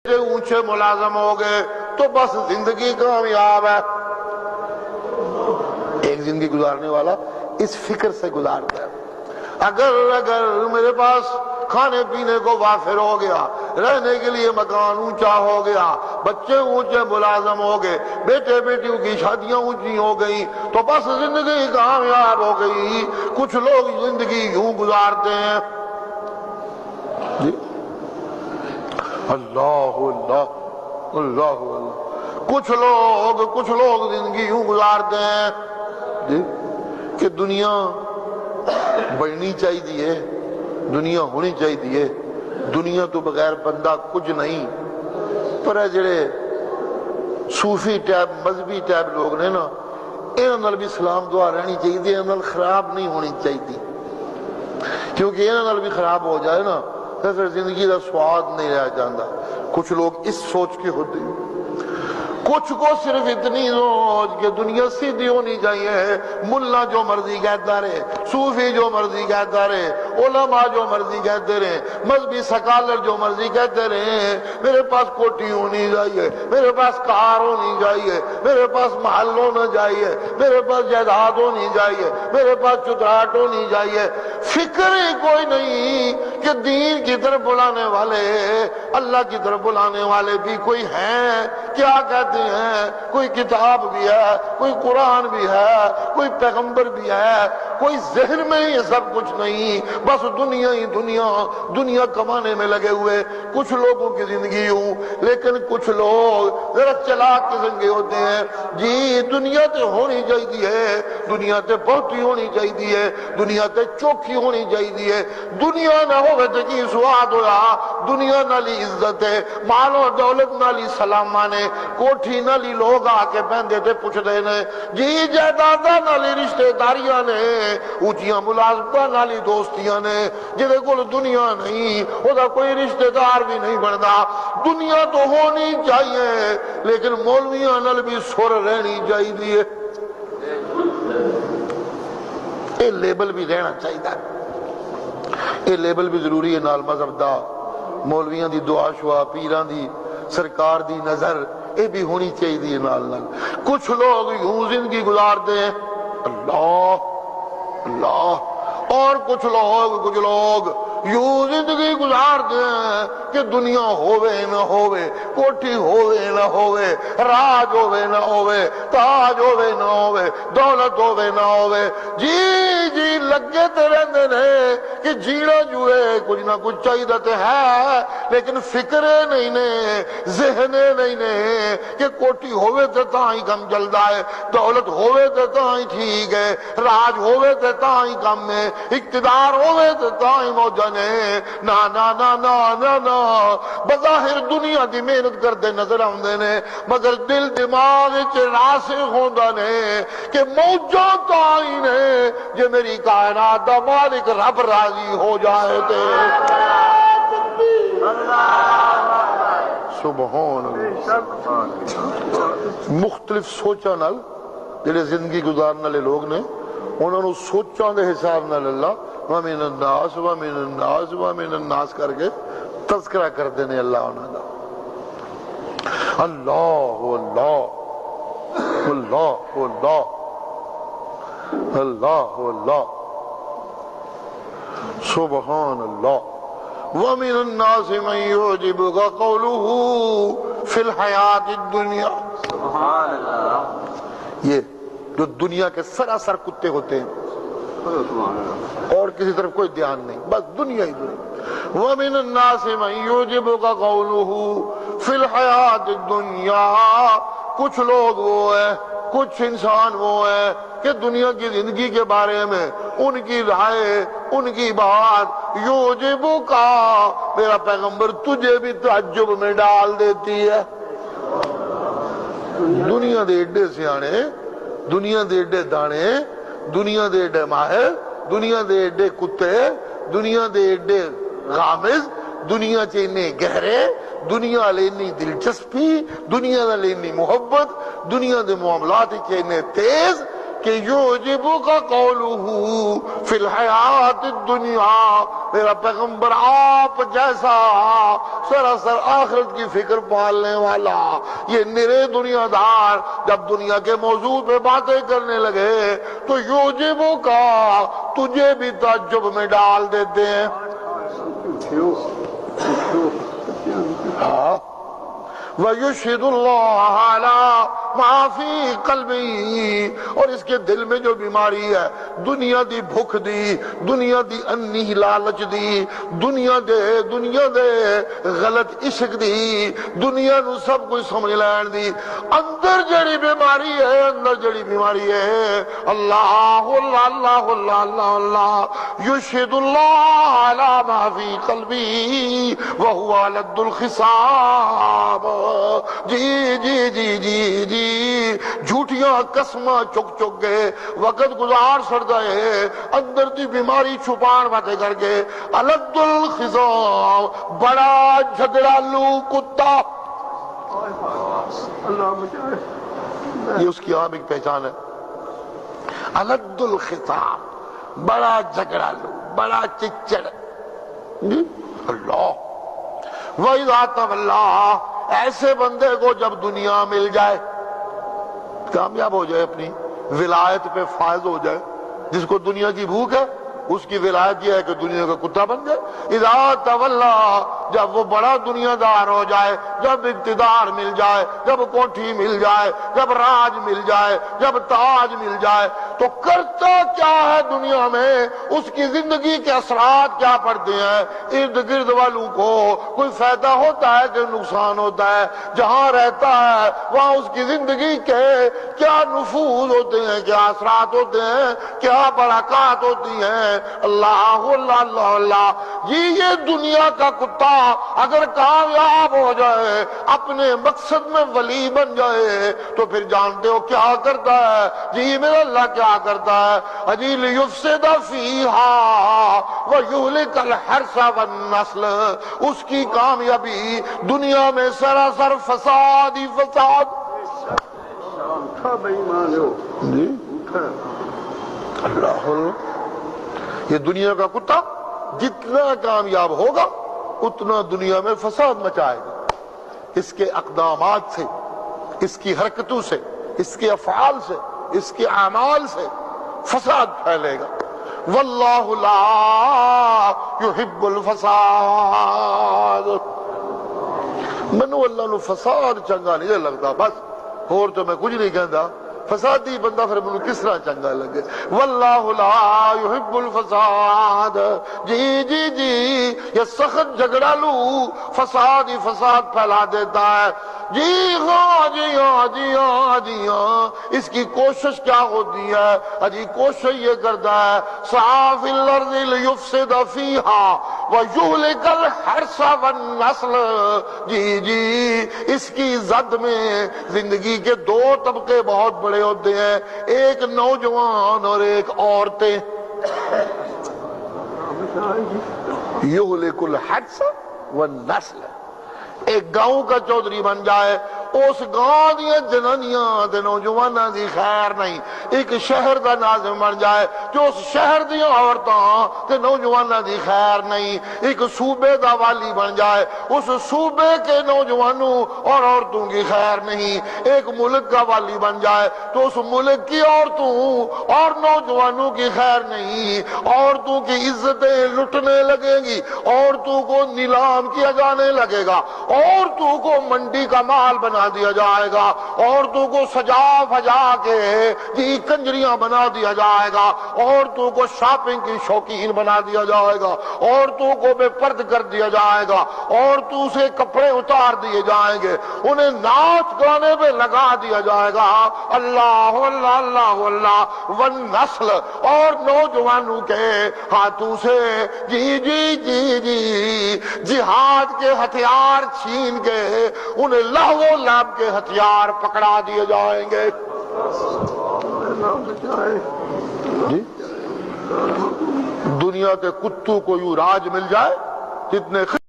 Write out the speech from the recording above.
اونچے ملازم ہو گئے تو بس زندگی کامیاب ہے۔ ایک زندگی گزارنے والا اس فکر سے گزارتا ہے، اگر میرے پاس کھانے پینے کو وافر ہو گیا، رہنے کے لیے مکان اونچا ہو گیا، بچے اونچے ملازم ہو گئے، بیٹے بیٹیوں کی شادیاں اونچی ہو گئی تو بس زندگی کامیاب ہو گئی۔ کچھ لوگ زندگی یوں گزارتے ہیں، جی اللہ اللہ اللہ اللہ، کچھ لوگ زندگی یوں گزارتے ہیں جی کہ دنیا بڑھنی چاہیے، دنیا ہونی چاہیے، دنیا تو بغیر بندہ کچھ نہیں۔ پر اے جڑے صوفی ٹائپ مذہبی ٹائپ لوگ نے نا، انہاں نال بھی سلام دعا رہنی چاہیے، انہاں نال خراب نہیں ہونی چاہیے، کیونکہ انہاں نال بھی خراب ہو جائے نا تو پھر زندگی کا سواد نہیں رہ جاتا۔ کچھ لوگ اس سوچ کے ہوتے ہیں، کچھ کو صرف اتنی سوچ کہ دنیا سیدھی ہونی چاہیے، ملا جو مرضی کہتا رہے، صوفی جو مرضی کہتا رہے، علماء جو مرضی کہتے رہے، مذہبی سکالر جو مرضی کہتے رہے، میرے پاس کوٹھی ہونی چاہیے، میرے پاس کار ہونی چاہیے، میرے پاس محل ہونا چاہیے، میرے پاس جائیداد ہونی چاہیے، میرے پاس چتراہٹ ہونی چاہیے۔ فکر ہی کوئی نہیں کہ دین کی طرف بلانے والے، اللہ کی طرف بلانے والے بھی کوئی ہیں، کیا کہتے ہیں، کوئی کتاب بھی ہے، کوئی قرآن بھی ہے، کوئی پیغمبر بھی ہے، کوئی ذہن میں یہ سب کچھ نہیں، بس دنیا ہی دنیا کمانے میں لگے ہوئے۔ کچھ لوگوں کی زندگی ہوں، لیکن کچھ لوگ ذرا چلاک قسم کے ہوتے ہیں، جی دنیا تے ہونی چاہیے، دنیا تے بہتی ہونی چاہیے، دنیا تے چوکھی ہونی چاہیے، دنیا نہ ہوئے تے کی سواد ہویا، دنیا نالی عزت ہے، مال و دولت نالی سلامانے، کوٹھی نالی لوگ آ کے بہندے تے پوچھ دے نے، جی جائیداداں نالی رشتہ داریاں نے، اونچیاں ملازمتاں نالی دوستیاں نے، جدے کول دنیا نہیں او دا کوئی رشتہ دار بھی نہیں بندا۔ دنیا تو ہونی چاہیے لیکن مولویاں نال بھی سر رہنی چاہیے، یہ لیبل بھی رہنا چاہیے، یہ لیبل بھی ضروری ہے نال مذہب دا، مولویاں دی دعا شعا، پیران دی سرکار دی نظر، یہ بھی ہونی چاہیے نال نال۔ کچھ لوگ یوں زندگی گزارتے ہیں، اللہ اللہ، اور کچھ لوگ یوں زندگی گزارتے ہیں کہ دنیا ہووے نہ ہووے، کوٹھی ہووے نہ ہووے، راج ہووے نہ ہووے، تاج ہووے نہ ہووے، دولت ہووے نہ ہووے، جی لگے تے رہندے نے کہ جینا جو ہے کچھ نہ کچھ چاہیے تے ہے، لیکن فکرے نہیں نے، ذہنے نہیں نے کہ کوٹھی ہووے تے تاں ہی کم چلدا ہے، دولت ہووے تے تاں ہی ٹھیک ہے، راج ہووے تے تاں ہی کم ہے، اقتدار ہووے تے تاں ہی موجن ہے۔ نا نا نا نا نا نا، بظاہر دنیا دی محنت کردے نظر آندے نے، مگر دل دماغ وچ راسخ ہوندا نے کہ موجاں تاں ہی نے جے میری کائنات دا مالک رب راضی ہو جائے تے۔ سبحان اللہ۔ مختلف سوچاں نال جڑے زندگی گزارنے والے لوگ نے، انہوں نے سوچاں دے حساب نال اللہ وَمِنَ النَّاسِ وَمِنَ النَّاسِ وَمِنَ النَّاسِ کر کے تذکرہ کر دینے اللہ انہوں نے۔ اللہ اللہ اللہ اللہ اللہ اللہ، سبحان اللہ۔ وَمِنَ النَّاسِ مَن يُعْجِبُكَ قَوْلُهُ فِي الْحَيَاةِ الدُّنْيَا، سبحان اللہ، یہ جو دنیا کے سراسر کتے ہوتے ہیں اور کسی طرف کوئی دھیان نہیں، بس دنیا ہی دنیا۔ وَمِنَ النَّاسِ مَن يُعْجِبُكَ قَوْلُهُ فِي الْحَيَاةِ الدُّنْيَا، کچھ لوگ وہ ہیں، کچھ انسان وہ ہیں کہ دنیا کی زندگی کے بارے میں ان کی رائے، ان کی بات یعجبک، میرا پیغمبر تجھے بھی تعجب میں ڈال دیتی ہے۔ دنیا دے ایڈے سیانے، دنیا دے ایڈے دانے، دنیا دے ایڈے ماہر، دنیا دے ایڈے کتے، دنیا دے ایڈے غامض، دنیا چ اتنے گہرے، دنیا لے اتنی دلچسپی، دنیا لے اتنی محبت، دنیا دے معاملات اتنے تیز کہ یعجبک قولہ فی الحیات الدنیا، میرا پیغمبر آپ جیسا سراسر آخرت کی فکر پالنے والا یہ نرے دنیا دار جب دنیا کے موضوع پہ باتیں کرنے لگے تو یعجبک، تجھے بھی تعجب میں ڈال دیتے ہیں۔ وَيُشْهِدُ اللَّهَ عَلَىٰ مَا فِي قَلْبِهِ، اور اس کے دل میں جو بیماری ہے، دنیا دی بھوک دی، دنیا دی انی لالچ دی، دنیا دے غلط عشق دی، دنیا نو سب کچھ سمجھ لین دی، اندر جڑی بیماری ہے، اللہ اللہ اللہ اللہ اللہ اللہ، یشہد اللہ علی ما فی قلبی وہو الد الخصام۔ جی جی جی جی جی جھوٹیاں قسماں چک گئے، وقت گزار سڑ گئے، اندر دی بیماری چھپان باتیں کر کے، الد الخصام، بڑا جھگڑالو کتا، یہ اس کی عام ایک پہچان ہے، الد الخصام، بڑا جھگڑالو، بڑا چچڑ۔ اللہ وَإِذَا تَوَلَّىٰ، ایسے بندے کو جب دنیا مل جائے، کامیاب ہو جائے، اپنی ولایت پہ فائز ہو جائے، جس کو دنیا کی بھوک ہے اس کی ولایت یہ ہے کہ دنیا کا کتا بن جائے۔ اذا تولى، جب وہ بڑا دنیا دار ہو جائے، جب اقتدار مل جائے، جب کوٹھی مل جائے، جب راج مل جائے، جب تاج مل جائے، تو کرتا کیا ہے دنیا میں، اس کی زندگی کے اثرات کیا پڑتے ہیں، ارد گرد والوں کو کوئی فائدہ ہوتا ہے کہ نقصان ہوتا ہے، جہاں رہتا ہے وہاں اس کی زندگی کے کیا نفوذ ہوتے ہیں، کیا اثرات ہوتے ہیں، کیا برکات ہوتی ہیں۔ اللہ اللہ اللہ اللہ، یہ دنیا کا کتا اگر کامیاب ہو جائے، اپنے مقصد میں ولی بن جائے، تو پھر جانتے ہو کیا کرتا ہے، جی میرا اللہ کیا کرتا ہے، اجی لیفسد فیہا ویہلک الحرث والنسل، اس کی کامیابی دنیا میں سراسر فساد ہی فساد۔ اللہ، یہ دنیا کا کتا جتنا کامیاب ہوگا اتنا دنیا میں فساد مچائے گا، اس کے اقدامات سے، اس کی حرکتوں سے، اس کے افعال سے، اس کے اعمال سے فساد پھیلے گا۔ واللہ لا يحب الفساد، منو اللہ نو فساد چنگا نہیں لگتا، بس اور تو میں کچھ نہیں کہتا، فسادی بندہ پھر منو کس طرح چنگا لگے۔ واللہ لا يحب الفساد، جی جی جی یہ سخت جھگڑالو فساد ہی فساد پھیلا دیتا ہے۔ جی ہاں جی ہاں جی ہاں جی ہاں، اس کی کوشش کیا ہوتی ہے، اجی کوشش یہ کرتا ہے، سعی فی الارض لیفسد فیہا ویہلک الحرث والنسل۔ جی جی اس کی زد میں زندگی کے دو طبقے بہت بڑے ہوتے ہیں، ایک نوجوان اور ایک عورتیں۔ یہلک الحرث والنسل، ایک گاؤں کا چودھری بن جائے، اس گاؤں دیا جنانیاں دے نوجواناں دی خیر نہیں، ایک شہر دا ناظم بن جائے جو اس شہر دیا عورتاں تے نوجواناں دی خیر نہیں، ایک صوبے دا والی بن جائے، اس صوبے کے نوجوانوں اور عورتوں کی خیر نہیں، ایک ملک کا والی بن جائے تو اس ملک کی عورتوں اور نوجوانوں کی خیر نہیں، عورتوں کی عزتیں لٹنے لگیں گی، عورتوں کو نیلام کیا جانے لگے گا، عورتوں کو منڈی کا مال بنا دیا جائے گا، عورتوں کو سجا فجا کے جی کنجریاں بنا دیا جائے گا، عورتوں کو شاپنگ کی شوقین بنا دیا جائے گا، عورتوں کو بے پرد کر دیا جائے گا، عورتوں سے کپڑے اتار دیے جائیں گے، انہیں ناچ گانے پہ لگا دیا جائے گا۔ اللہ اللہ اللہ اللہ، والنسل، اور نوجوانوں کے ہاتھوں سے جی جی جی جی جہاد کے ہتھیار چھین کے انہیں لہو لعب کے ہتھیار پکڑا دیے جائیں گے۔ جی دنیا کے کتوں کو یوں راج مل جائے جتنے